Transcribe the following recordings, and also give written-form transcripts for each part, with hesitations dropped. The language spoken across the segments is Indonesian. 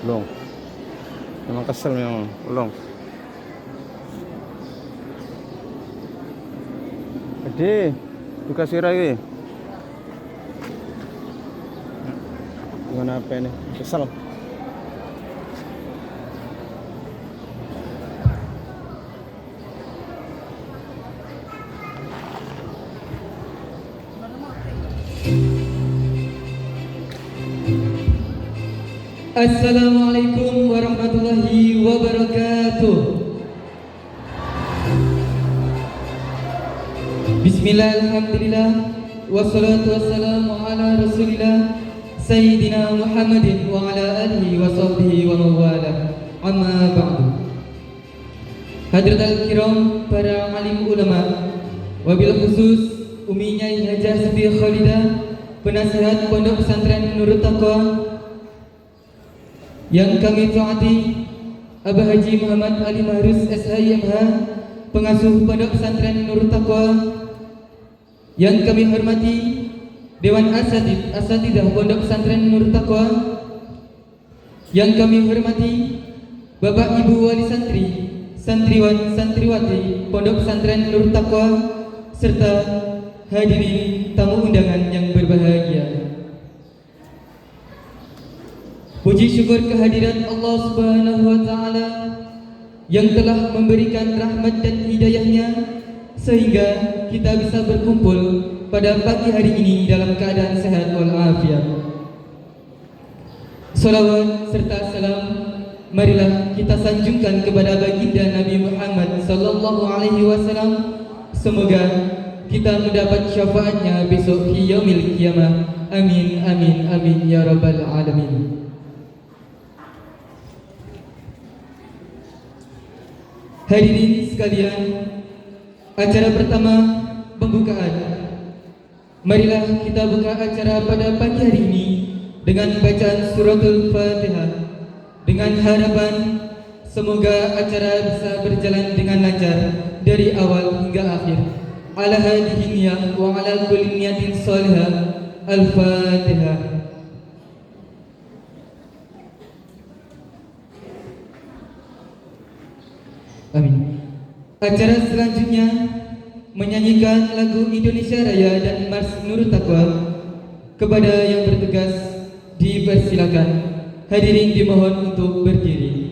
Long. Memang kesel memang. Long. Ade, buka sirah ini. Gimana apa ini? Kesel. Assalamualaikum warahmatullahi wabarakatuh. Bismillah, alhamdulillah, wassalatu wassalamu ala rasulillah Sayyidina Muhammadin wa ala alihi wa sahbihi wa mawala. Amma ba'du. Hadratal kiram, para alim ulama, wabil khusus Umi Nyai Hajah Siti Khalidah, penasihat Pondok Pesantren Nurut Taqwa, yang kami taati Abah Haji Muhammad Ali Mahrus SHIMH, pengasuh Pondok Pesantren Nurut Taqwa, yang kami hormati Dewan Asatidah Pondok Pesantren Nurut Taqwa, yang kami hormati Bapak Ibu Wali Santri, Santriwan Santriwati Pondok Pesantren Nurut Taqwa, serta hadirin tamu undangan yang berbahagia. Puji syukur kehadiran Allah Subhanahu wa Ta'ala yang telah memberikan rahmat dan hidayahnya sehingga kita bisa berkumpul pada pagi hari ini dalam keadaan sehat walafiat. Salawat serta salam marilah kita sanjungkan kepada baginda Nabi Muhammad sallallahu alaihi wasallam. Semoga kita mendapat syafaatnya besok di yaumil qiyamah. Amin amin amin ya rabbal alamin. Hadirin sekalian, acara pertama pembukaan. Marilah kita buka acara pada pagi hari ini dengan bacaan suratul Fatihah, dengan harapan semoga acara bisa berjalan dengan lancar dari awal hingga akhir. Ala hadhihi niyyah wa ala kulli niyatin shalihah. Al-Fatihah. Amin. Acara selanjutnya menyanyikan lagu Indonesia Raya dan Mars Nurut Taqwa. Kepada yang bertugas dipersilakan. Hadirin dimohon untuk berdiri.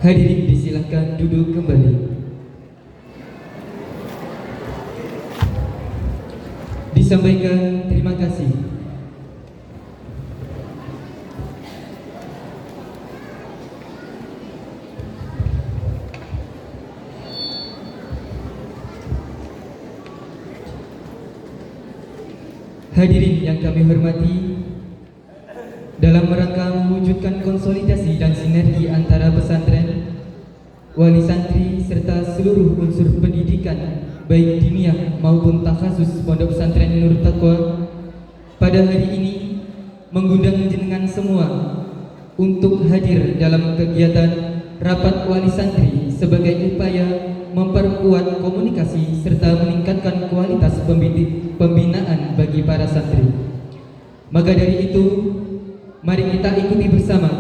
Hadirin disilahkan duduk kembali. Disampaikan terima kasih. Hadirin yang kami hormati, dalam rangka mewujudkan konsolidasi dan sinergi antara pesantren, wali santri serta seluruh unsur pendidikan baik diniyah maupun takhasus Pondok Pesantren Nurut Taqwa, pada hari ini mengundang jenengan semua untuk hadir dalam kegiatan rapat wali santri sebagai upaya memperkuat komunikasi serta meningkatkan kualitas pembinaan bagi para santri. Maka dari itu, mari kita ikuti bersama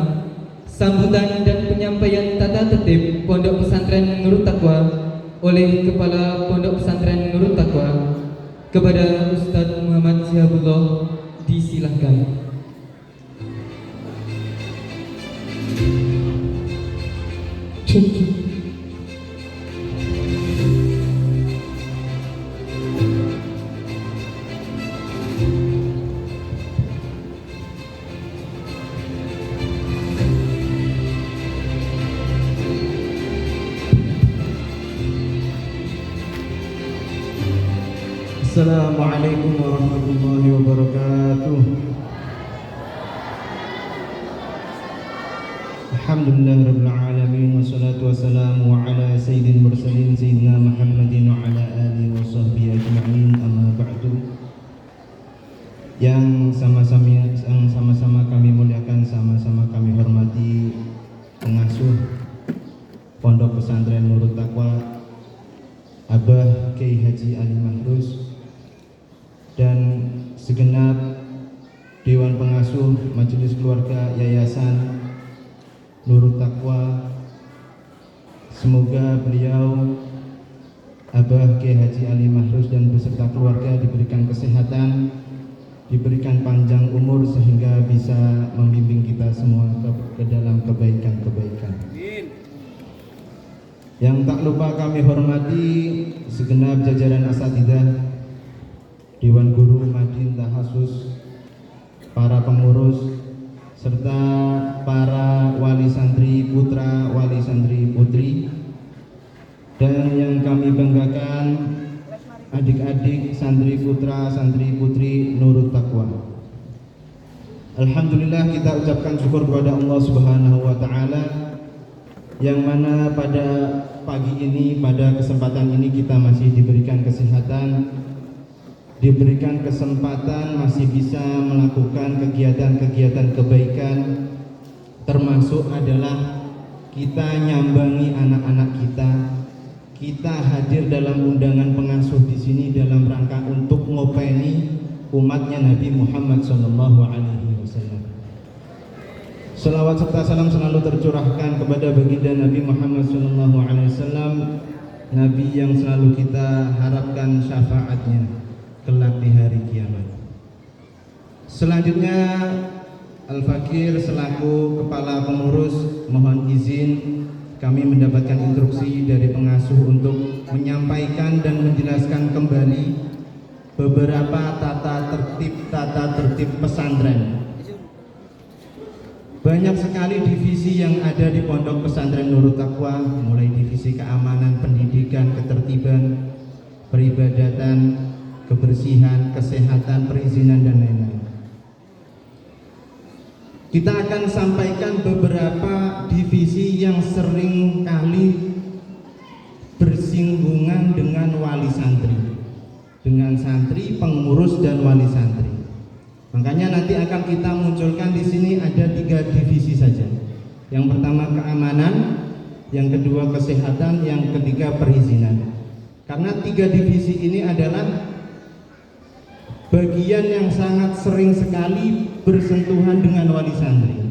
sambutan dan penyampaian tata tertib Pondok Pesantren Nurut Taqwa oleh Kepala Pondok Pesantren Nurut Taqwa. Kepada Ustadz Muhammad Syihabullah, disilahkan. Assalamualaikum warahmatullahi wabarakatuh. Alhamdulillahirabbil alamin wassalatu wassalamu ala sayyidil mursalin sayyidina Muhammadin wa ala alihi wa sahbihi ajma'in, amma ba'du. Yang sama-sama kami muliakan, sama-sama kami hormati pengasuh Pondok Pesantren Nurut Taqwa Abah Kiai Haji Ali Mahruz dan segenap Dewan Pengasuh Majelis Keluarga Yayasan Nurut Taqwa. Semoga beliau Abah Kiai Haji Ali Mahruz dan beserta keluarga diberikan kesehatan, diberikan panjang umur sehingga bisa membimbing kita semua ke dalam kebaikan-kebaikan. Yang tak lupa kami hormati segenap jajaran asatidzah, Dewan Guru Madin Tahasus, para pengurus, serta para wali santri putra, wali santri putri, dan yang kami banggakan adik-adik santri putra, santri putri Nurut Taqwa. Alhamdulillah, kita ucapkan syukur kepada Allah Subhanahu wa Ta'ala, yang mana pada pagi ini, pada kesempatan ini kita masih diberikan kesehatan, diberikan kesempatan masih bisa melakukan kegiatan-kegiatan kebaikan, termasuk adalah kita nyambangi anak-anak kita. Kita hadir dalam undangan pengasuh di sini dalam rangka untuk ngopeni umatnya Nabi Muhammad SAW. Selawat serta salam selalu tercurahkan kepada baginda Nabi Muhammad SAW, Nabi yang selalu kita harapkan syafaatnya kelak di hari kiamat. Selanjutnya, Al-Fakir selaku kepala pengurus mohon izin kami mendapatkan instruksi dari pengasuh untuk menyampaikan dan menjelaskan kembali beberapa tata tertib pesantren. Banyak sekali divisi yang ada di Pondok Pesantren Nurut Taqwa, mulai divisi keamanan, pendidikan, ketertiban, peribadatan, kebersihan, kesehatan, perizinan, dan lain-lain. Kita akan sampaikan beberapa divisi yang sering kali bersinggungan dengan wali santri, dengan santri, pengurus, dan wali santri. Makanya nanti akan kita munculkan di sini ada 3 divisi saja. Yang pertama keamanan, yang kedua kesehatan, yang ketiga perizinan. Karena 3 divisi ini adalah bagian yang sangat sering sekali bersentuhan dengan wali santri.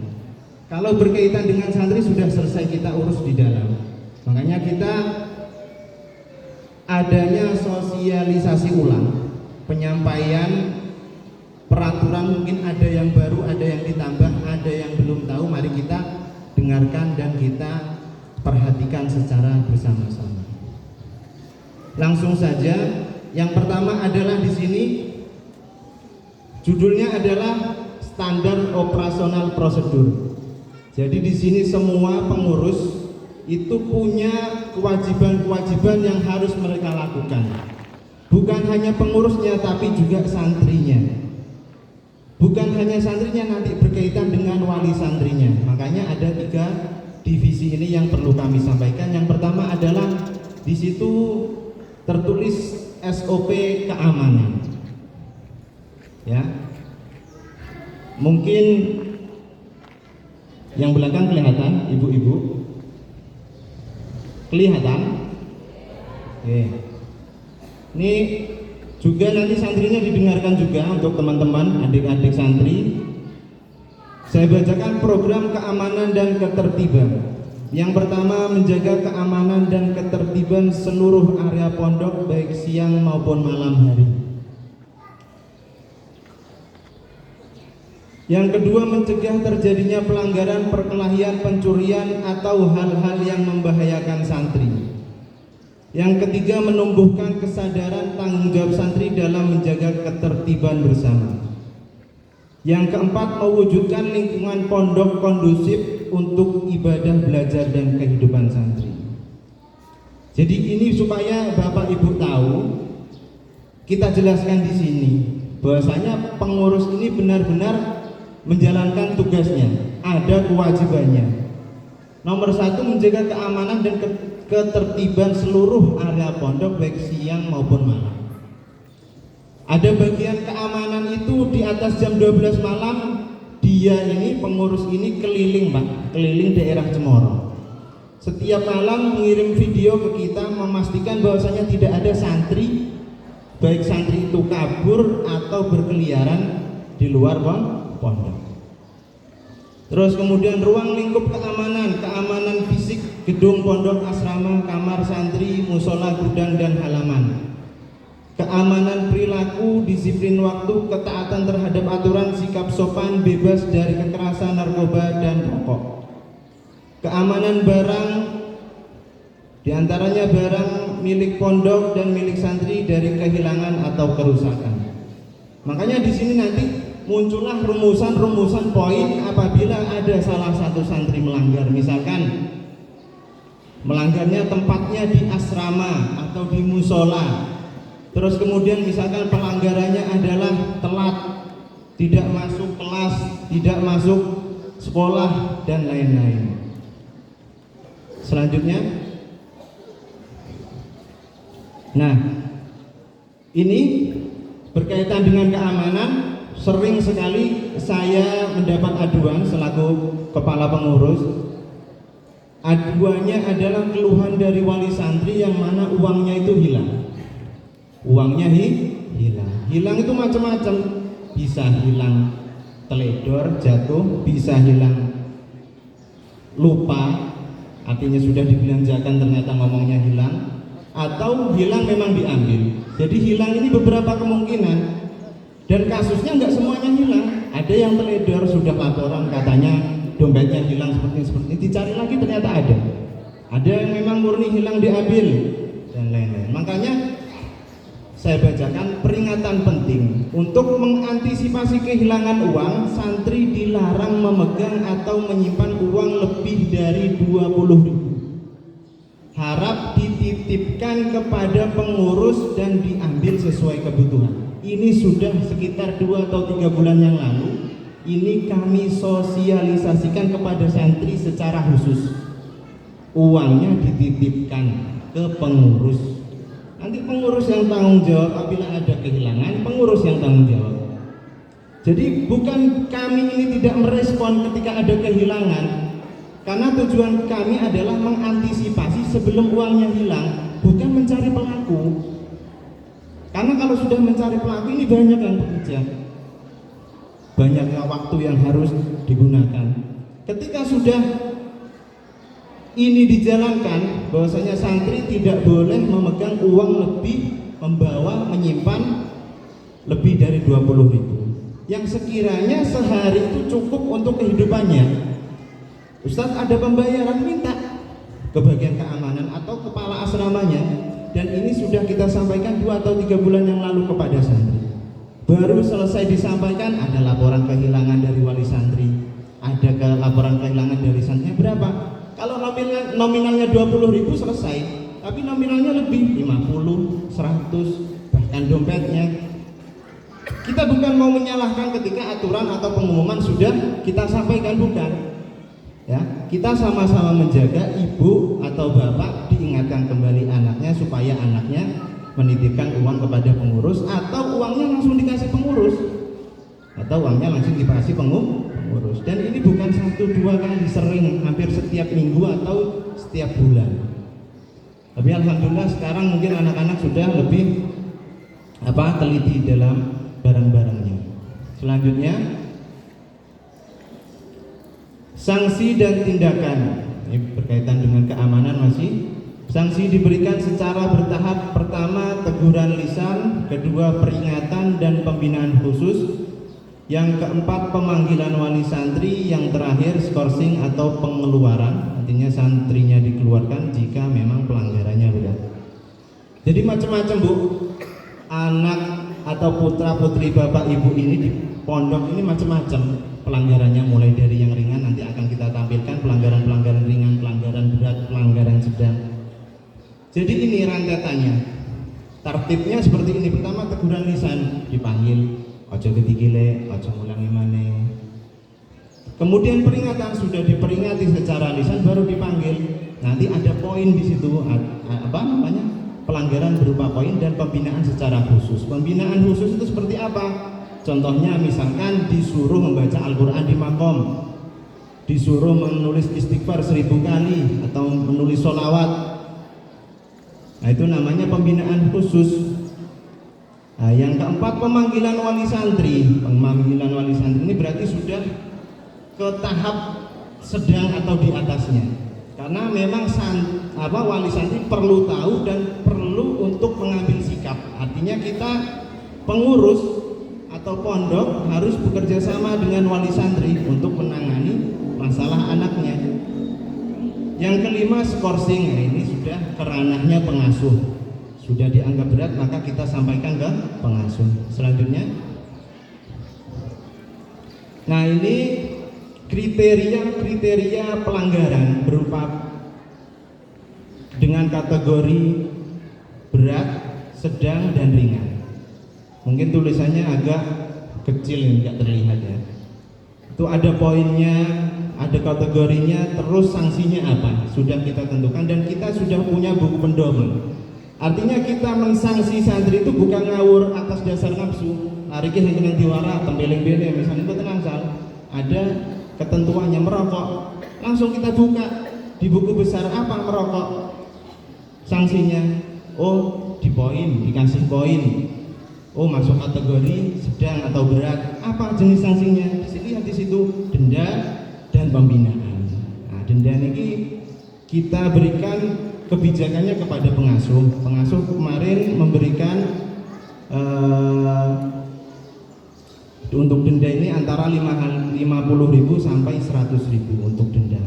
Kalau berkaitan dengan santri sudah selesai kita urus di dalam. Makanya kita adanya sosialisasi ulang, penyampaian peraturan, mungkin ada yang baru, ada yang ditambah, ada yang belum tahu, mari kita dengarkan dan kita perhatikan secara bersama-sama. Langsung saja, yang pertama adalah di sini judulnya adalah standar operasional prosedur. Jadi di sini semua pengurus itu punya kewajiban-kewajiban yang harus mereka lakukan. Bukan hanya pengurusnya tapi juga santrinya. Bukan hanya santrinya, nanti berkaitan dengan wali santrinya. Makanya ada 3 divisi ini yang perlu kami sampaikan. Yang pertama adalah di situ tertulis SOP keamanan. Ya. Mungkin yang belakang kelihatan, ibu-ibu? Kelihatan? Oke. Ini juga nanti santrinya didengarkan juga untuk teman-teman, adik-adik santri. Saya bacakan program keamanan dan ketertiban. Yang pertama, menjaga keamanan dan ketertiban seluruh area pondok baik siang maupun malam hari. Yang kedua, mencegah terjadinya pelanggaran, perkelahian, pencurian atau hal-hal yang membahayakan santri. Yang ketiga, menumbuhkan kesadaran tanggung jawab santri dalam menjaga ketertiban bersama. Yang keempat, mewujudkan lingkungan pondok kondusif untuk ibadah, belajar, dan kehidupan santri. Jadi ini supaya Bapak Ibu tahu, kita jelaskan di sini bahwasanya pengurus ini benar-benar menjalankan tugasnya, ada kewajibannya. Nomor 1, menjaga keamanan dan ketertiban seluruh area pondok baik siang maupun malam. Ada bagian keamanan itu di atas jam 12 malam, dia ini pengurus ini keliling Pak, keliling daerah Cemoro. Setiap malam mengirim video ke kita memastikan bahwasanya tidak ada santri, baik santri itu kabur atau berkeliaran di luar pondok. Terus kemudian ruang lingkup keamanan, keamanan fisik gedung pondok, asrama, kamar santri, musola, gudang, dan halaman. Keamanan perilaku, disiplin waktu, ketaatan terhadap aturan, sikap sopan, bebas dari kekerasan, narkoba, dan rokok. Keamanan barang, diantaranya barang milik pondok dan milik santri dari kehilangan atau kerusakan. Makanya di sini nanti muncullah rumusan-rumusan poin apabila ada salah satu santri melanggar, misalkan melanggarnya tempatnya di asrama atau di musola. Terus kemudian misalkan pelanggarannya adalah telat, tidak masuk kelas, tidak masuk sekolah, dan lain-lain. Selanjutnya, nah ini berkaitan dengan keamanan. Sering sekali saya mendapat aduan selaku kepala pengurus. Aduannya adalah keluhan dari wali santri yang mana uangnya itu hilang. Uangnya hilang. Hilang itu macam-macam. Bisa hilang teledor, jatuh, bisa hilang lupa, artinya sudah dibelanjakan ternyata ngomongnya hilang, atau hilang memang diambil. Jadi hilang ini beberapa kemungkinan, dan kasusnya nggak semuanya hilang. Ada yang teledor, sudah laporan katanya dompetnya hilang seperti ini, dicari lagi ternyata ada. Ada yang memang murni hilang diambil, dan lain-lain. Makanya saya bacakan peringatan penting untuk mengantisipasi kehilangan uang. Santri dilarang memegang atau menyimpan uang lebih dari 20.000. Harap dititipkan kepada pengurus dan diambil sesuai kebutuhan. Ini sudah sekitar 2 atau 3 bulan yang lalu. Ini kami sosialisasikan kepada santri secara khusus. Uangnya dititipkan ke pengurus. Nanti pengurus yang tanggung jawab apabila ada kehilangan, pengurus yang tanggung jawab. Jadi bukan kami ini tidak merespon ketika ada kehilangan, karena tujuan kami adalah mengantisipasi sebelum uangnya hilang, bukan mencari pelaku. Karena kalau sudah mencari pelaku ini banyak yang bekerja, banyaknya waktu yang harus digunakan. Ketika sudah ini dijalankan, bahwasanya santri tidak boleh memegang uang lebih, membawa, menyimpan lebih dari 20.000 yang sekiranya sehari itu cukup untuk kehidupannya. Ustadz, ada pembayaran, minta ke bagian keamanan atau kepala asramanya, dan ini sudah kita sampaikan 2 atau 3 bulan yang lalu kepada santri. Baru selesai disampaikan ada laporan kehilangan dari wali santri, ada laporan kehilangan dari santrinya berapa. Kalau nominalnya 20.000 selesai, tapi nominalnya lebih 50, 100, bahkan dompetnya. Kita bukan mau menyalahkan ketika aturan atau pengumuman sudah kita sampaikan, bukan. Ya, kita sama-sama menjaga ibu atau bapak diingatkan kembali anaknya supaya anaknya menitipkan uang kepada pengurus, atau uangnya langsung dikasih pengurus, atau uangnya langsung dikasih pengurus. Dan ini bukan 1-2 kali, sering, hampir setiap minggu atau setiap bulan. Tapi alhamdulillah sekarang mungkin anak-anak sudah lebih teliti dalam barang-barangnya. Selanjutnya, sanksi dan tindakan. Ini berkaitan dengan keamanan masih. Sanksi diberikan secara bertahap. Pertama, teguran lisan, kedua, peringatan dan pembinaan khusus, yang keempat, pemanggilan wali santri, yang terakhir, skorsing atau pengeluaran. Artinya santrinya dikeluarkan jika memang pelanggarannya berat. Jadi macam-macam, Bu. Anak atau putra putri bapak ibu ini di pondok ini macam-macam pelanggarannya, mulai dari yang ringan, nanti akan kita tampilkan pelanggaran ringan, pelanggaran berat, pelanggaran sedang. Jadi ini rentetannya, tertibnya seperti ini. Pertama, teguran lisan, dipanggil, ojo ketikile, ojo ngulangi maneh. Kemudian peringatan, sudah diperingati secara lisan baru dipanggil. Nanti ada poin di situ, pelanggaran berupa poin dan pembinaan secara khusus. Pembinaan khusus itu seperti apa? Contohnya misalkan disuruh membaca Al-Quran di makom, disuruh menulis istighfar 1000 kali atau menulis sholawat. Nah, itu namanya pembinaan khusus. Nah, yang keempat, pemanggilan wali santri. Pemanggilan wali santri ini berarti sudah ke tahap sedang atau di atasnya. Karena memang wali santri perlu tahu dan perlu untuk mengambil sikap. Artinya kita pengurus atau pondok harus bekerja sama dengan wali santri untuk menangani masalah anaknya. Yang kelima, skorsing. Nah, ini sudah keranahnya pengasuh. Sudah dianggap berat, maka kita sampaikan ke pengasuh. Selanjutnya, nah ini kriteria pelanggaran berupa dengan kategori berat, sedang, dan ringan. Mungkin tulisannya agak kecil, nggak terlihat ya. Itu ada poinnya, ada kategorinya, terus sanksinya apa, sudah kita tentukan dan kita sudah punya buku pendoman. Artinya kita mensanksi santri itu bukan ngawur atas dasar nafsu, larikin yang diwara, tembeling-beling, misalnya itu tenang sal. Ada ketentuannya, merokok, langsung kita buka di buku besar apa merokok, sanksinya, oh di poin, dikasih poin. Oh masuk kategori sedang atau berat, apa jenis sanksinya? Dilihat di situ, denda dan pembinaan. Nah, denda ini kita berikan kebijakannya kepada pengasuh. Pengasuh kemarin memberikan untuk denda ini antara 50.000 sampai 100.000 untuk denda,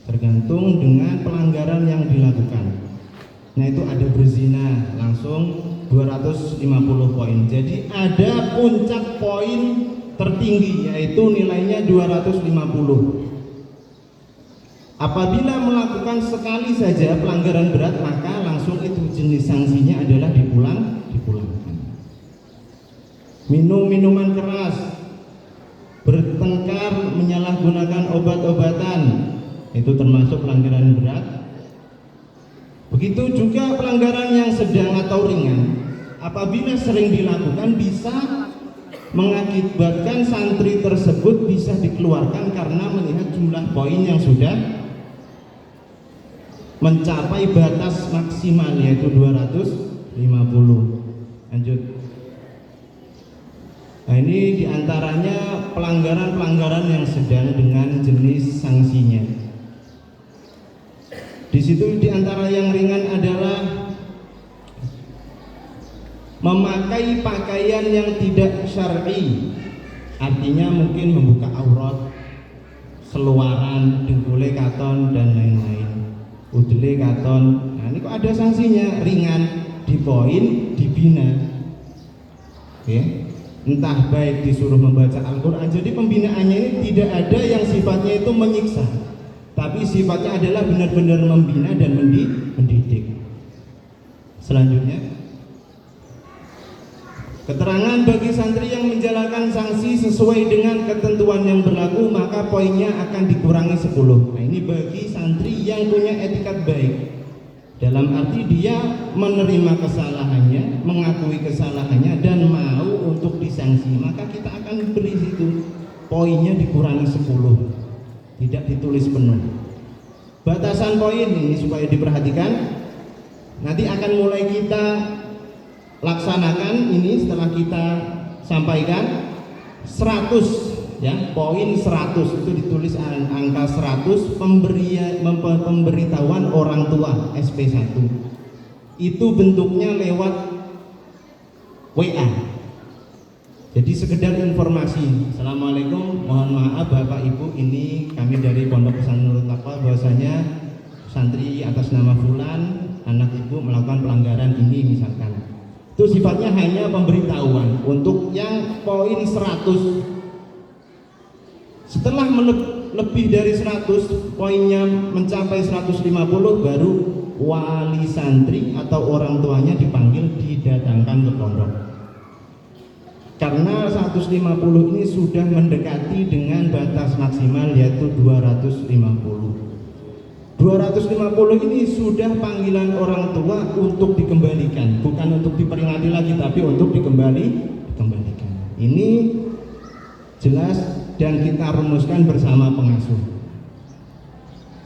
tergantung dengan pelanggaran yang dilakukan. Nah itu ada berzina langsung 250 poin. Jadi ada puncak poin tertinggi yaitu nilainya 250. Apabila melakukan sekali saja pelanggaran berat, maka langsung itu jenis sanksinya adalah dipulangkan. Minum minuman keras, bertengkar, menyalahgunakan obat-obatan, itu termasuk pelanggaran berat. Begitu juga pelanggaran yang sedang atau ringan, apabila sering dilakukan bisa mengakibatkan santri tersebut bisa dikeluarkan karena melihat jumlah poin yang sudah mencapai batas maksimal yaitu 250. Lanjut. Nah ini diantaranya pelanggaran-pelanggaran yang sedang dengan jenis sanksinya. Di situ diantara yang ringan adalah memakai pakaian yang tidak syar'i, artinya mungkin membuka aurat, seluaran, dengkule katon dan lain-lain. udele katon. Nah, ini kok ada sanksinya, ringan, dipoin, dibina. Oke. Entah baik disuruh membaca Al-Quran. Jadi pembinaannya ini tidak ada yang sifatnya itu menyiksa, tapi sifatnya adalah benar-benar membina dan mendidik. Selanjutnya, keterangan bagi santri yang menjalankan sanksi sesuai dengan ketentuan yang berlaku, maka poinnya akan dikurangi 10. Nah, ini bagi santri yang punya etikat baik, dalam arti dia menerima kesalahannya, mengakui kesalahannya, dan mau untuk disanksi, maka kita akan beri situ poinnya dikurangi 10, tidak ditulis penuh. Batasan poin ini supaya diperhatikan, nanti akan mulai kita laksanakan ini setelah kita sampaikan 100 ya, poin 100 itu ditulis angka 100 pemberitahuan orang tua SP1. Itu bentuknya lewat WA. Jadi sekedar informasi. Assalamualaikum, mohon maaf Bapak Ibu, ini kami dari Pondok Pesantren Nurul Taqwa, bahwasanya santri atas nama fulan anak ibu melakukan pelanggaran ini misalkan. Itu sifatnya hanya pemberitahuan. Untuk yang poin 100, setelah lebih dari 100, poinnya mencapai 150, baru wali santri atau orang tuanya dipanggil, didatangkan ke pondok. Karena 150 ini sudah mendekati dengan batas maksimal, yaitu 250. 250 ini sudah panggilan orang tua untuk dikembalikan, bukan untuk diperingati lagi, tapi untuk dikembalikan. Ini jelas dan kita rumuskan bersama pengasuh.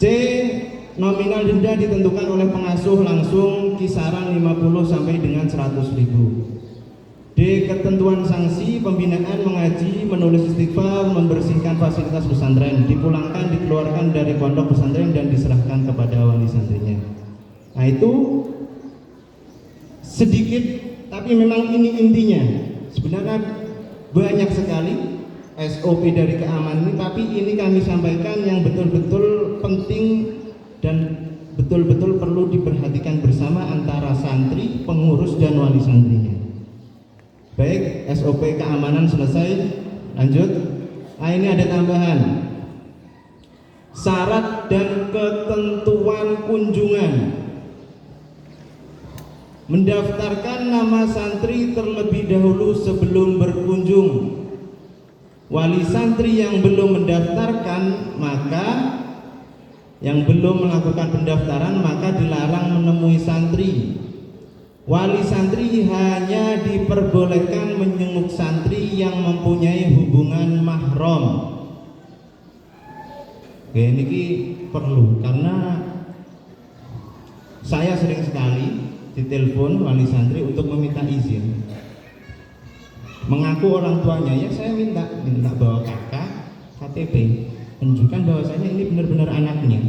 C, nominal denda ditentukan oleh pengasuh langsung kisaran 50 sampai dengan 100.000. D, ketentuan sanksi pembinaan mengaji, menulis istighfar, membersihkan fasilitas pesantren, dipulangkan, dikeluarkan dari pondok pesantren dan diserahkan kepada wali santrinya. Nah, itu sedikit, tapi memang ini intinya. Sebenarnya banyak sekali SOP dari keamanan ini, tapi ini kami sampaikan yang betul-betul penting dan betul-betul perlu diperhatikan bersama antara santri, pengurus, dan wali santrinya. Baik, SOP keamanan selesai, lanjut. Nah, ini ada tambahan. Syarat dan ketentuan kunjungan. Mendaftarkan nama santri terlebih dahulu sebelum berkunjung. Wali santri yang belum mendaftarkan, maka yang belum melakukan pendaftaran, maka dilarang menemui santri. Wali santri hanya diperbolehkan menjenguk santri yang mempunyai hubungan mahram. Oke, ini perlu, karena saya sering sekali ditelepon wali santri untuk meminta izin. Mengaku orang tuanya, ya saya minta bawa kakak, KTP, menunjukkan bahwasanya ini benar-benar anaknya.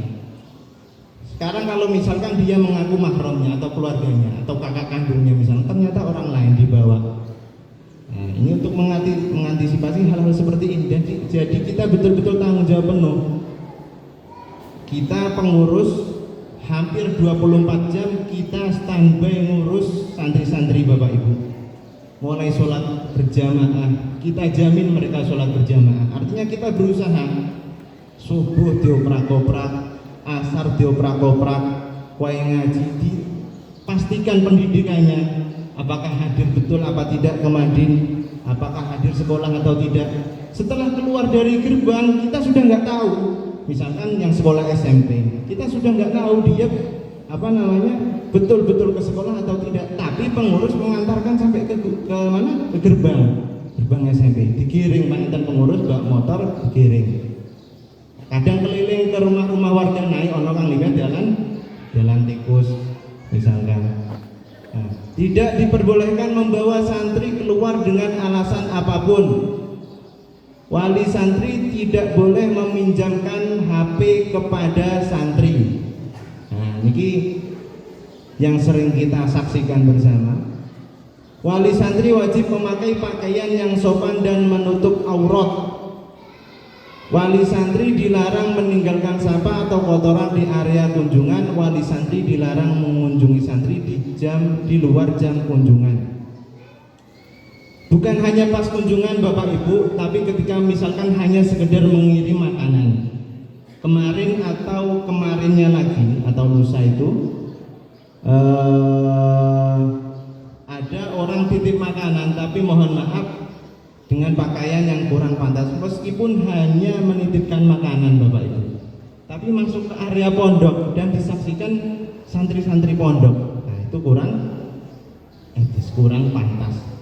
Sekarang kalau misalkan dia mengaku mahramnya atau keluarganya atau kakak kandungnya misalnya, ternyata orang lain dibawa. Nah, ini untuk mengantisipasi hal-hal seperti ini. Jadi kita betul-betul tanggung jawab penuh. Kita pengurus hampir 24 jam kita standby ngurus santri-santri Bapak Ibu. Mulai sholat berjamaah, kita jamin mereka sholat berjamaah. Artinya kita berusaha subuh dioprak-oprak, asar dioprak-oprak, wae ngaji dipastikan pendidikannya, apakah hadir betul apa tidak ke Madin, apakah hadir sekolah atau tidak. Setelah keluar dari gerbang kita sudah nggak tahu, misalkan yang sekolah SMP kita sudah nggak tahu dia betul-betul ke sekolah atau tidak, tapi pengurus mengantarkan sampai ke mana, ke gerbang SMP, digiring mantan pengurus bawa motor digiring. Kadang keliling ke rumah-rumah warga, naik ono kang liwat jalan tikus misalkan. Nah, tidak diperbolehkan membawa santri keluar dengan alasan apapun. Wali santri tidak boleh meminjamkan HP kepada santri. Nah, ini yang sering kita saksikan bersama. Wali santri wajib memakai pakaian yang sopan dan menutup aurat. Wali santri dilarang meninggalkan sampah atau kotoran di area kunjungan. Wali santri dilarang mengunjungi santri di luar jam kunjungan. Bukan hanya pas kunjungan Bapak Ibu, tapi ketika misalkan hanya sekedar mengirim makanan. Kemarin atau kemarinnya lagi atau lusa itu ada orang titip makanan, tapi mohon maaf dengan pakaian yang kurang pantas, meskipun hanya menitipkan makanan Bapak Ibu, tapi masuk ke area pondok dan disaksikan santri-santri pondok. Nah, itu kurang etis, kurang pantas.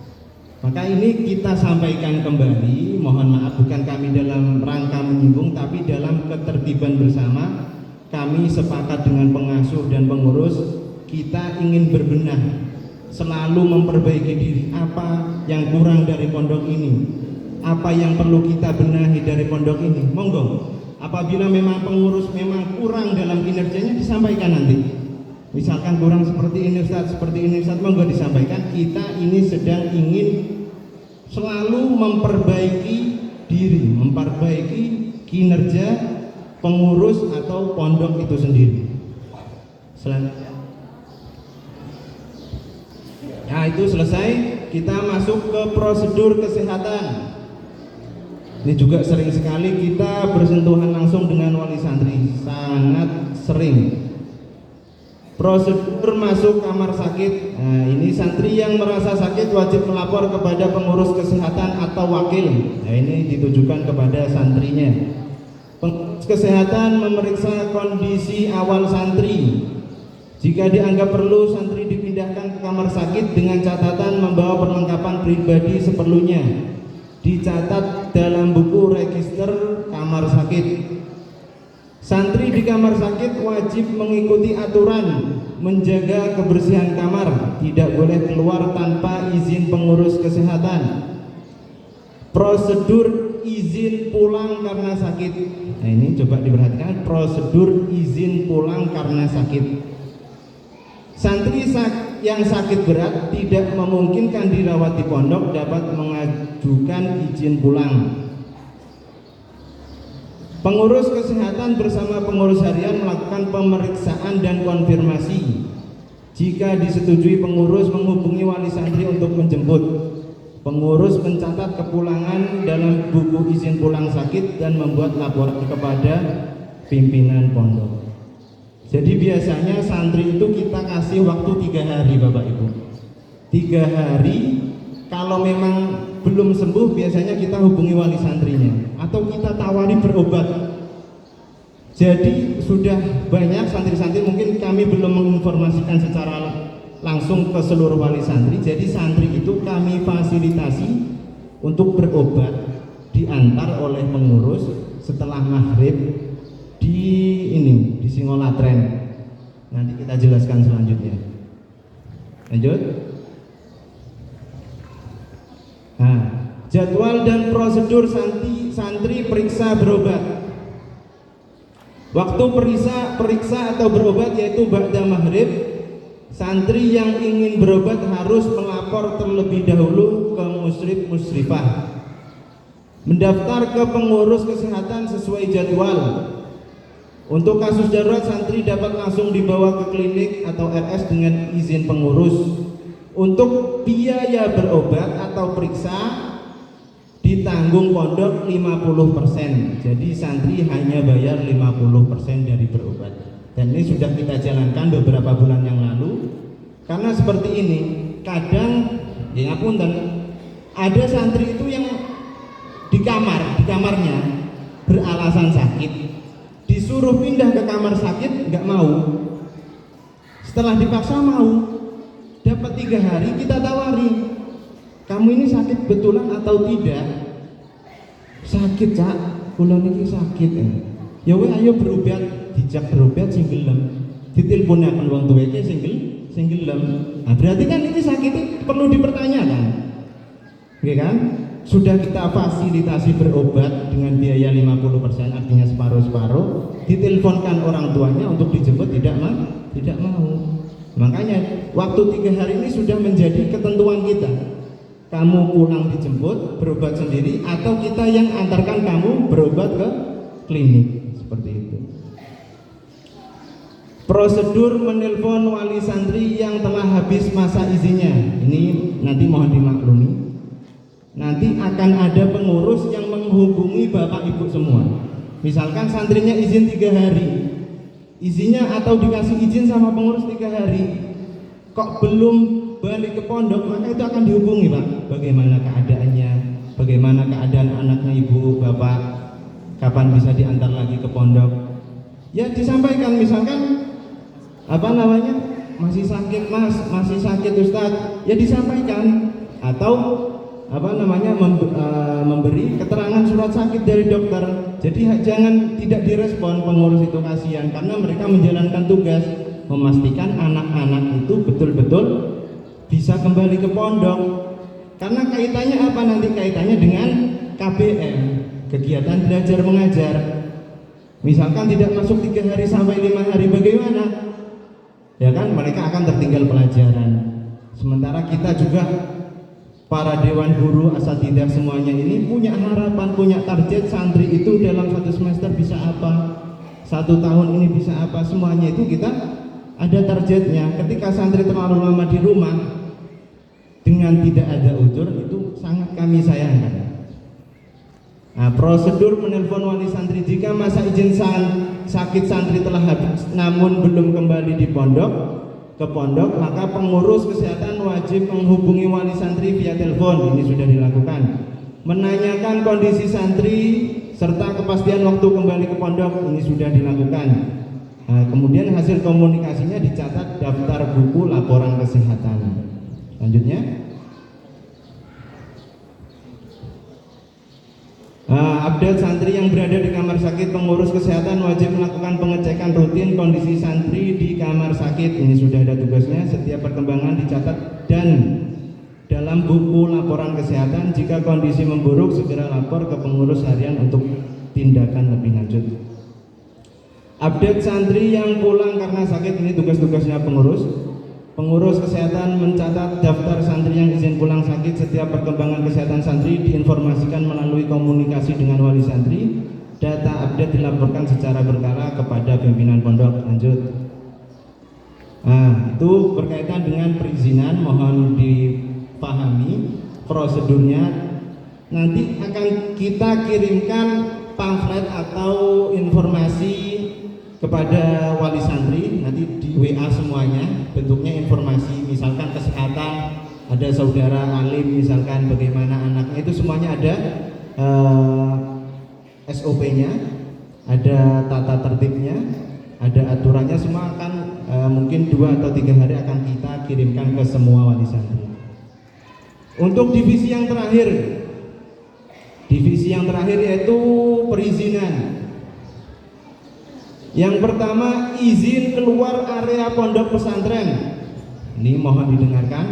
Maka ini kita sampaikan kembali, mohon maaf, bukan kami dalam rangka menyinggung, tapi dalam ketertiban bersama kami sepakat dengan pengasuh dan pengurus, kita ingin berbenah, selalu memperbaiki diri. Apa yang kurang dari pondok ini, apa yang perlu kita benahi dari pondok ini, monggo. Apabila memang pengurus memang kurang dalam kinerjanya, disampaikan nanti. Misalkan kurang seperti ini Ustaz, monggo disampaikan. Kita ini sedang ingin selalu memperbaiki diri, memperbaiki kinerja pengurus atau pondok itu sendiri. Selanjutnya. Nah, itu selesai, kita masuk ke prosedur kesehatan. Ini juga sering sekali kita bersentuhan langsung dengan wali santri, sangat sering. Prosedur masuk kamar sakit. Nah, ini santri yang merasa sakit wajib melapor kepada pengurus kesehatan atau wakil. Nah, ini ditujukan kepada santrinya. Pengurus kesehatan memeriksa kondisi awal santri. Jika dianggap perlu, santri dipindahkan ke kamar sakit dengan catatan membawa perlengkapan pribadi seperlunya. Dicatat dalam buku register kamar sakit. Santri di kamar sakit wajib mengikuti aturan menjaga kebersihan kamar, tidak boleh keluar tanpa izin pengurus kesehatan. Prosedur izin pulang karena sakit. Nah, ini coba diperhatikan, prosedur izin pulang karena sakit. Santri yang sakit berat tidak memungkinkan dirawat di pondok dapat mengajukan izin pulang. Pengurus kesehatan bersama pengurus harian melakukan pemeriksaan dan konfirmasi. Jika disetujui, pengurus menghubungi wali santri untuk menjemput. Pengurus mencatat kepulangan dalam buku izin pulang sakit dan membuat laporan kepada pimpinan pondok. Jadi biasanya santri itu kita kasih waktu 3 hari Bapak Ibu. 3 hari, kalau memang belum sembuh biasanya kita hubungi wali santrinya atau kita tawari berobat. Jadi sudah banyak santri-santri, mungkin kami belum menginformasikan secara langsung ke seluruh wali santri. Jadi santri itu kami fasilitasi untuk berobat, diantar oleh pengurus setelah maghrib di Singolatren. Nanti kita jelaskan selanjutnya. Lanjut. Nah, jadwal dan prosedur santri periksa berobat. Waktu periksa atau berobat yaitu ba'da maghrib. Santri yang ingin berobat harus melapor terlebih dahulu ke musrif-musrifah, mendaftar ke pengurus kesehatan sesuai jadwal. Untuk kasus darurat, santri dapat langsung dibawa ke klinik atau RS dengan izin pengurus. Untuk biaya berobat atau periksa ditanggung pondok 50%. Jadi santri hanya bayar 50% dari berobat. Dan ini sudah kita jalankan beberapa bulan yang lalu. Karena seperti ini, kadang ya ngapunten, ada santri itu yang di kamarnya beralasan sakit. Disuruh pindah ke kamar sakit nggak mau. Setelah dipaksa mau, dapat 3 hari kita tawari, kamu ini sakit betulan atau tidak? Sakit Cak, kula niki sakit. Ya weh ayo berobat, dijak berobat sing gelem. Ditelepon wong tuweke sing gelem. Nah, berarti kan ini sakit perlu dipertanyakan. Oke kan? Sudah kita fasilitasi berobat dengan biaya 50%, artinya separuh-separuh. Diteleponkan orang tuanya untuk dijemput, tidak mau. Makanya waktu 3 hari ini sudah menjadi ketentuan kita. kamu pulang dijemput berobat sendiri atau kita yang antarkan kamu berobat ke klinik, seperti itu. Prosedur menelpon wali santri yang telah habis masa izinnya, ini nanti mohon dimaklumi, nanti akan ada pengurus yang menghubungi bapak ibu semua. Misalkan santrinya izin 3 hari, izinnya atau dikasih izin sama pengurus 3 hari, kok belum balik ke pondok, maka itu akan dihubungi, Pak. Bagaimana keadaannya, bagaimana keadaan anaknya ibu, bapak, kapan bisa diantar lagi ke pondok. Ya disampaikan, misalkan masih sakit Mas, masih sakit Ustadz, ya disampaikan. Atau memberi keterangan surat sakit dari dokter. Jadi jangan tidak direspon pengurus itu, kasihan, karena mereka menjalankan tugas memastikan anak-anak itu betul-betul bisa kembali ke pondok. Karena kaitannya apa nanti? Kaitannya dengan KBM, kegiatan belajar mengajar. Misalkan tidak masuk 3 hari sampai 5 hari, bagaimana? Ya kan, mereka akan tertinggal pelajaran. Sementara kita juga para dewan guru, asatidzah semuanya ini punya harapan, punya target santri itu dalam 1 semester bisa apa, 1 tahun ini bisa apa, semuanya itu kita ada targetnya. Ketika santri terlalu lama di rumah dengan tidak ada uzur, itu sangat kami sayangkan. Nah, prosedur menelpon wali santri jika masa izin sakit santri telah habis namun belum kembali ke pondok, maka pengurus kesehatan wajib menghubungi wali santri via telepon. Ini sudah dilakukan. Menanyakan kondisi santri serta kepastian waktu kembali ke pondok. Ini sudah dilakukan. Nah, kemudian hasil komunikasinya dicatat daftar buku laporan kesehatan. Lanjutnya, update santri yang berada di kamar sakit. Pengurus kesehatan wajib melakukan pengecekan rutin kondisi santri di kamar sakit. Ini sudah ada tugasnya. Setiap perkembangan dicatat dan dalam buku laporan kesehatan. Jika kondisi memburuk, segera lapor ke pengurus harian untuk tindakan lebih lanjut. Update santri yang pulang karena sakit. Ini tugas-tugasnya pengurus. Pengurus kesehatan mencatat daftar santri yang izin pulang sakit. Setiap perkembangan kesehatan santri diinformasikan melalui komunikasi dengan wali santri. Data update dilaporkan secara berkala kepada pimpinan pondok. Lanjut. Nah, itu berkaitan dengan perizinan, mohon dipahami prosedurnya. Nanti akan kita kirimkan pamflet atau informasi kepada wali santri, nanti di WA semuanya, bentuknya informasi, misalkan kesehatan, ada saudara alim, misalkan bagaimana anaknya, itu semuanya ada SOP-nya, ada tata tertibnya, ada aturannya, semua akan mungkin 2 atau 3 hari akan kita kirimkan ke semua wali santri. Untuk divisi yang terakhir yaitu perizinan. Yang pertama, izin keluar area pondok pesantren. Ini mohon didengarkan.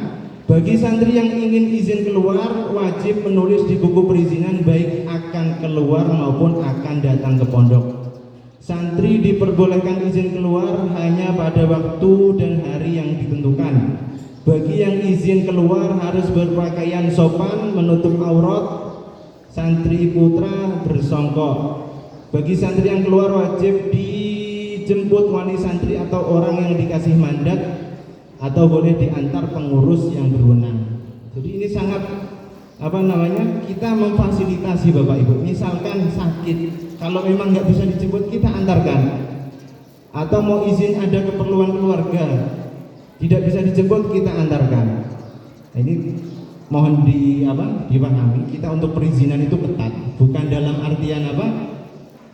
Bagi santri yang ingin izin keluar, wajib menulis di buku perizinan baik akan keluar maupun akan datang ke pondok. Santri diperbolehkan izin keluar hanya pada waktu dan hari yang ditentukan. Bagi yang izin keluar harus berpakaian sopan, menutup aurat, santri putra bersongkok. Bagi santri yang keluar wajib dijemput wali santri atau orang yang dikasih mandat, atau boleh diantar pengurus yang berwenang. Jadi ini sangat kita memfasilitasi Bapak Ibu. Misalkan sakit, kalau memang nggak bisa dijemput, kita antarkan. Atau mau izin ada keperluan keluarga, tidak bisa dijemput, kita antarkan. Nah, ini mohon dipahami, kita untuk perizinan itu ketat, bukan dalam artian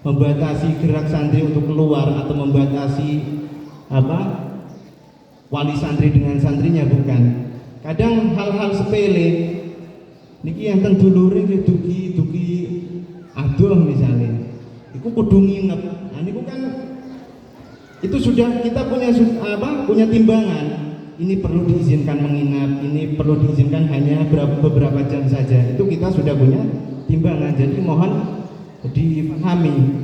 membatasi gerak santri untuk keluar atau membatasi wali santri dengan santrinya, bukan. Kadang hal-hal sepele niki enten dulure dugi aduh misalnya iku kudu nginep. Nah niku kan itu sudah kita punya timbangan. Ini perlu diizinkan menginap, ini perlu diizinkan hanya beberapa jam saja. Itu kita sudah punya timbangan. Jadi mohon dipahami.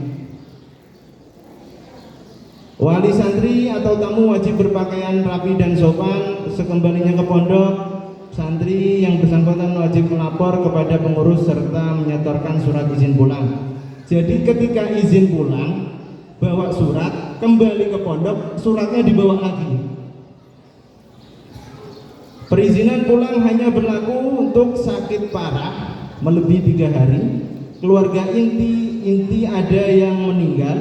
Wali santri atau tamu wajib berpakaian rapi dan sopan. Sekembalinya ke pondok, santri yang bersangkutan wajib melapor kepada pengurus serta menyetorkan surat izin pulang. Jadi ketika izin pulang, bawa surat, kembali ke pondok, suratnya dibawa lagi. Perizinan pulang hanya berlaku untuk sakit parah melebihi 3 hari, keluarga inti ada yang meninggal,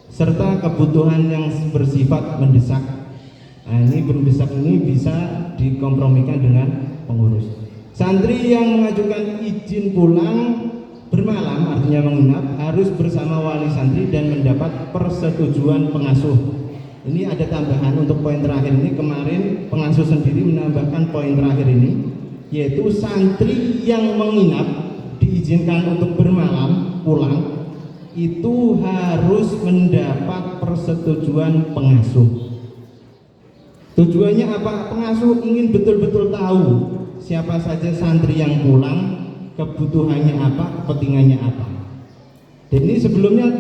serta kebutuhan yang bersifat mendesak. Nah, ini mendesak ini bisa dikompromikan dengan pengurus. Santri yang mengajukan izin pulang bermalam, artinya menginap, harus bersama wali santri dan mendapat persetujuan pengasuh. Ini ada tambahan untuk poin terakhir ini. Kemarin pengasuh sendiri menambahkan poin terakhir ini, yaitu santri yang menginap diizinkan untuk bermalam pulang itu harus mendapat persetujuan pengasuh. Tujuannya apa? Pengasuh ingin betul-betul tahu siapa saja santri yang pulang, kebutuhannya apa, kepentingannya apa. Dan ini sebelumnya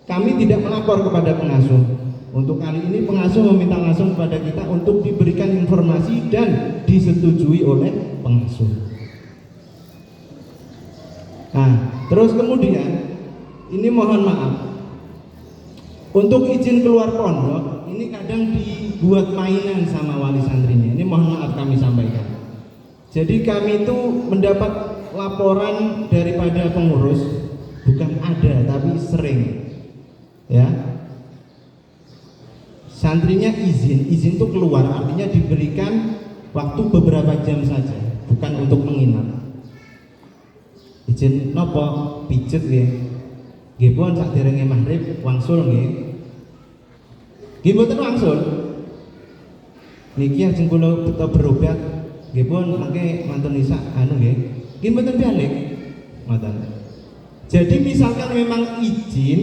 kami tidak melapor kepada pengasuh. Untuk kali ini pengasuh meminta langsung kepada kita untuk diberikan informasi dan disetujui oleh pengasuh. Nah, terus kemudian ini mohon maaf, untuk izin keluar pondok ini kadang dibuat mainan sama wali santrinya. Ini mohon maaf kami sampaikan. Jadi kami itu mendapat laporan daripada pengurus, bukan ada tapi sering, ya. Santrinya izin itu keluar, artinya diberikan waktu beberapa jam saja, bukan untuk menginap. Izin nopo pijet nggih. Nggih pun sakderenge maghrib wangsul nggih. Nggih mboten wangsul. Niki ajeng kula tetep berobat, nggih pun mangke mantun Nisa anu nggih. Nggih mboten balik. Ngoten. Jadi misalkan memang izin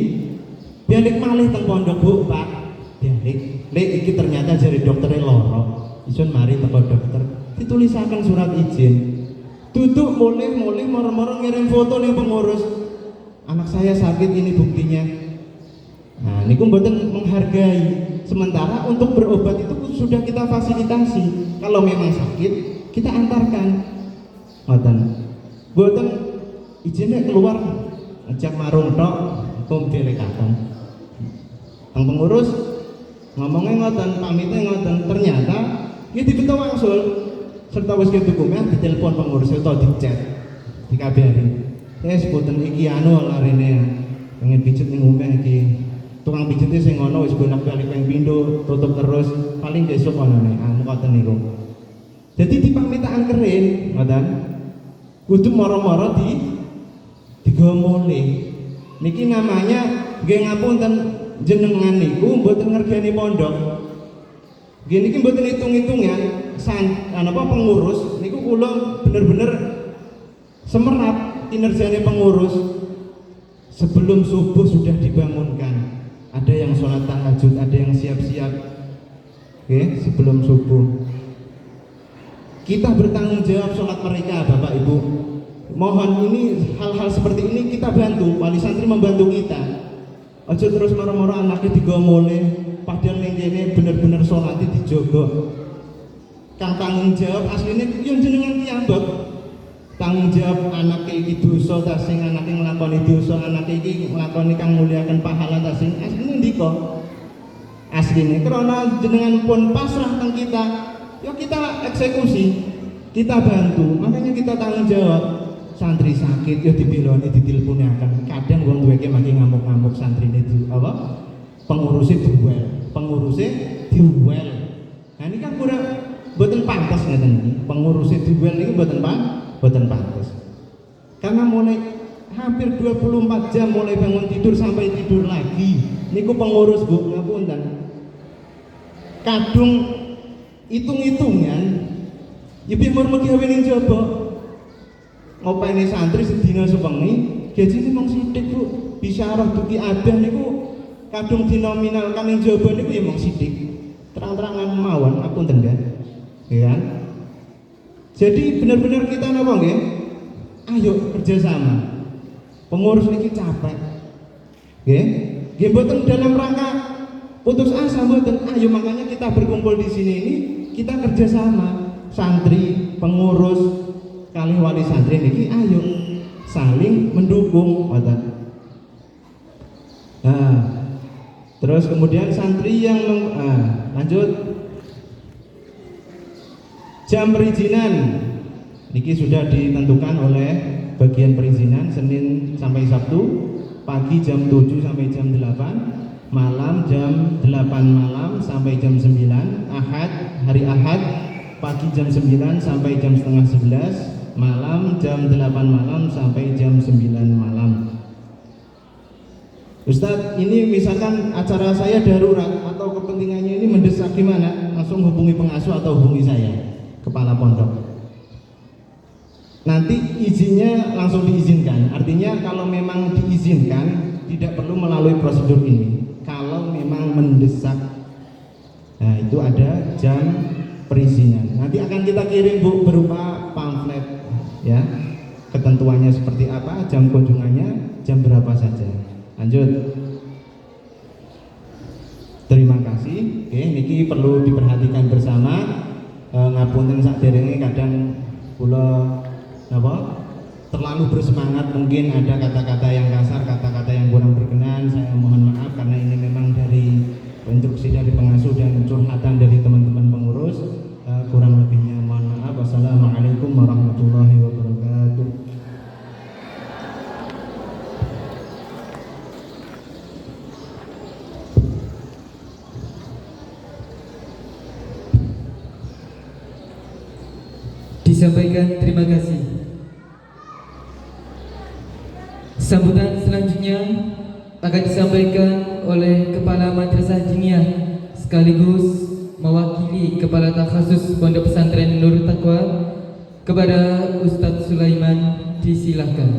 balik malih teng pondok Bu, Pak. Lek iki ternyata jari dokternya loro, isun mari teko dokter ditulisaken surat izin. Duduk mulai moro-moro ngirim foto nih pengurus, anak saya sakit ini buktinya. Nah, niku mboten menghargai. Sementara untuk berobat itu sudah kita fasilitasi. Kalau memang sakit, kita antarkan. Ngoten. Mboten izinnya keluar ngejak marung tok, kumpil katon. Ang pengurus ngomongnya ngoten, pamitnya ngoten, ternyata ya dibeto wangsul serta wis dokumen ditelepon pengurus atau di chat dikabari. Sebutan iki anu larine pengen pijet ning omah iki. Tukang pijete sing ngono wis bolak-balik ping pindho, tutup terus, paling besok onone anu ngoten niku. Jadi dipamitaan keren, ngoten. Kudu moro-moro digawa mulih. Niki namanya nggih ngapunten jenengan niku mboten ngergani pondok. Gini iki mboten hitung-hitungan pengurus niku kula bener-bener semerap kinerjane pengurus. Sebelum subuh sudah dibangunkan. Ada yang sholat tahajud, ada yang siap-siap. Oke, sebelum subuh. Kita bertanggung jawab sholat mereka, Bapak Ibu. Mohon ini hal-hal seperti ini kita bantu, wali santri membantu kita. Aja terus moro-moro anaknya digomole, padahal ning kene bener-bener salate dijogo. Kang tanggung jawab asline yo jenengan piyambak. Tanggung jawab anake iki dosa ta sing anake nglakoni dosa, anake iki nglakoni kang muliaken pahala ta sing asline ndika. Asline krana jenengan pun pasrah teng kita, yo kita eksekusi, kita bantu, makanya kita tanggung jawab. Santri sakit ya dibeloni diteleponi akan kadang wong duweke makin ngamuk-ngamuk santrine itu apa pengurusnya diuel. Nah ini kan kurang mboten pantes ngeten iki pengurusnya diuel iki mboten pantes karena mulai hampir 24 jam mulai bangun tidur sampai tidur lagi niku pengurus Bu ngapunten kadung hitung-hitungan ya piye mermugi gawe ning jaba ngopeni santri sedina sewengi gajine mung sithik Bu bisyarah duki adah niku kadung dinominalkan ning jaba niku ya mung sithik terang-terangan mawon ngapunten nggih ya kan jadi benar-benar kita napa nggih ayo kerjasama pengurus niki capek nggih nggih mboten dalam rangka putus asa mboten ayo makanya kita berkumpul di sini ini kita kerjasama santri, pengurus kali wali santri niki ayo saling mendukung. Nah, terus kemudian santri yang lanjut jam perizinan niki sudah ditentukan oleh bagian perizinan Senin sampai Sabtu pagi jam 7 sampai jam 8, malam jam 8 malam sampai jam 9, hari Ahad pagi jam 9 sampai jam setengah 11, malam jam 8 malam sampai jam 9 malam. Ustadz, ini misalkan acara saya darurat atau kepentingannya ini mendesak gimana? Langsung hubungi pengasuh atau hubungi saya, kepala pondok. Nanti izinnya langsung diizinkan. Artinya kalau memang diizinkan tidak perlu melalui prosedur ini. Kalau memang mendesak, nah itu ada jam perizinan. Nanti akan kita kirim Bu berupa pamflet ya. Ketentuannya seperti apa, jam kunjungannya jam berapa saja. Lanjut. Terima kasih. Oke, niki perlu diperhatikan bersama. Ngapunten sakderenge kadang kula terlalu bersemangat, mungkin ada kata-kata yang kasar, kata-kata yang kurang berkenan. Saya mohon maaf karena ini memang dari instruksi dari pengasuh dan curhatan dari teman-teman pengurus. Kurang lebihnya mohon maaf. Wassalamualaikum warahmatullahi wabarakatuh. Disampaikan terima kasih. Sambutan selanjutnya akan disampaikan oleh Kepala Madrasah Diniyah sekaligus mewakili Kepala Takhasus Pondok Pesantren Nurul Taqwa kepada Ustadz Sulaiman. Disilahkan.